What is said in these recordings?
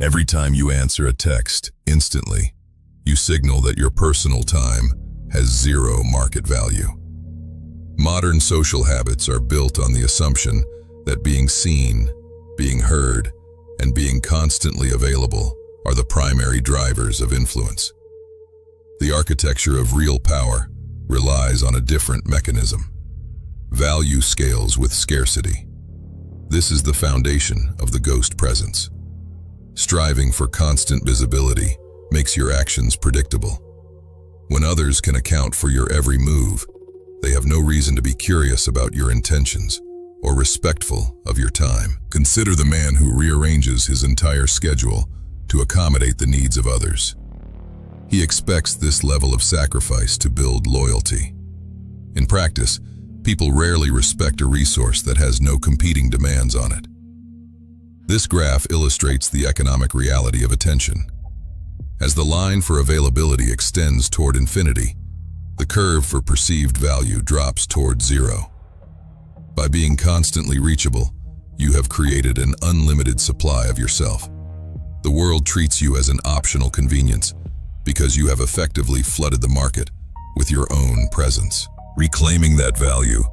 Every time you answer a text instantly, you signal that your personal time has zero market value. Modern social habits are built on the assumption that being seen, being heard, and being constantly available are the primary drivers of influence. The architecture of real power relies on a different mechanism. Value scales with scarcity. This is the foundation of the ghost presence. Striving for constant visibility makes your actions predictable. When others can account for your every move, they have no reason to be curious about your intentions or respectful of your time. Consider the man who rearranges his entire schedule to accommodate the needs of others. He expects this level of sacrifice to build loyalty. In practice, people rarely respect a resource that has no competing demands on it. This graph illustrates the economic reality of attention. As the line for availability extends toward infinity, the curve for perceived value drops toward zero. By being constantly reachable, you have created an unlimited supply of yourself. The world treats you as an optional convenience because you have effectively flooded the market with your own presence. Reclaiming that value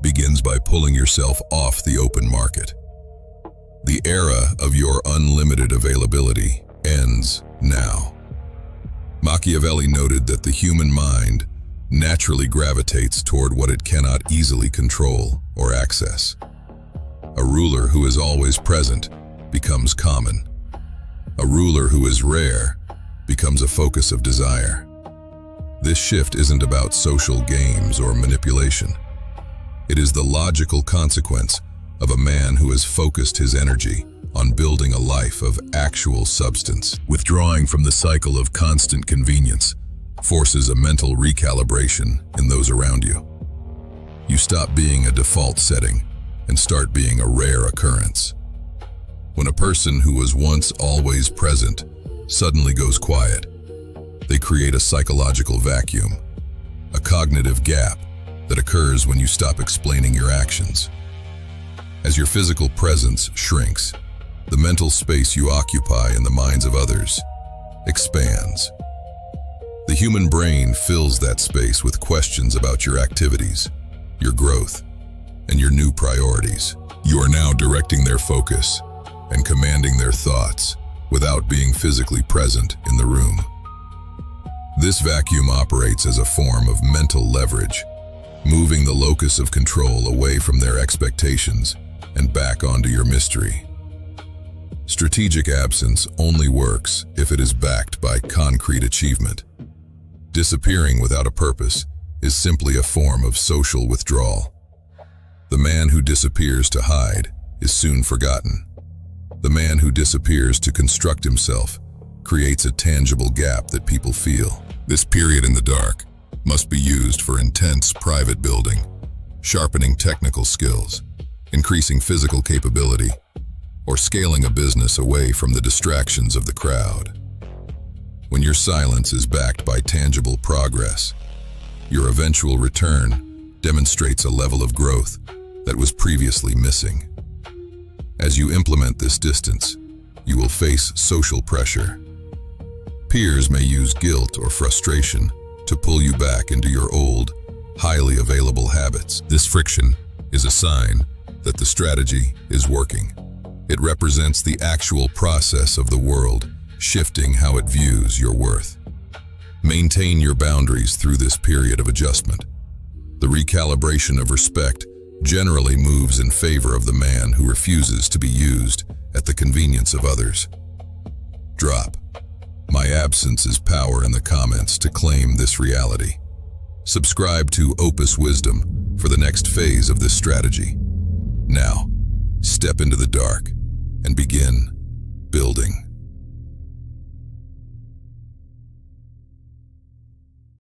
begins by pulling yourself off the open market. The era of your unlimited availability ends now. Machiavelli noted that the human mind naturally gravitates toward what it cannot easily control or access. A ruler who is always present becomes common. A ruler who is rare becomes a focus of desire. This shift isn't about social games or manipulation. It is the logical consequence of a man who has focused his energy on building a life of actual substance. Withdrawing from the cycle of constant convenience forces a mental recalibration in those around you. You stop being a default setting and start being a rare occurrence. When a person who was once always present suddenly goes quiet, they create a psychological vacuum, a cognitive gap that occurs when you stop explaining your actions. As your physical presence shrinks, the mental space you occupy in the minds of others expands. The human brain fills that space with questions about your activities, your growth, and your new priorities. You are now directing their focus and commanding their thoughts without being physically present in the room. This vacuum operates as a form of mental leverage, moving the locus of control away from their expectations and back onto your mystery. Strategic absence only works if it is backed by concrete achievement. Disappearing without a purpose is simply a form of social withdrawal. The man who disappears to hide is soon forgotten. The man who disappears to construct himself creates a tangible gap that people feel. This period in the dark must be used for intense private building, sharpening technical skills, increasing physical capability, or scaling a business away from the distractions of the crowd. When your silence is backed by tangible progress, your eventual return demonstrates a level of growth that was previously missing. As you implement this distance, you will face social pressure. Peers may use guilt or frustration to pull you back into your old, highly available habits. This friction is a sign that the strategy is working. It represents the actual process of the world shifting how it views your worth. Maintain your boundaries through this period of adjustment. The recalibration of respect generally moves in favor of the man who refuses to be used at the convenience of others. Drop "My absence is power" in the comments to claim this reality. Subscribe to Opus Wisdom for the next phase of this strategy. Now, step into the dark and begin building.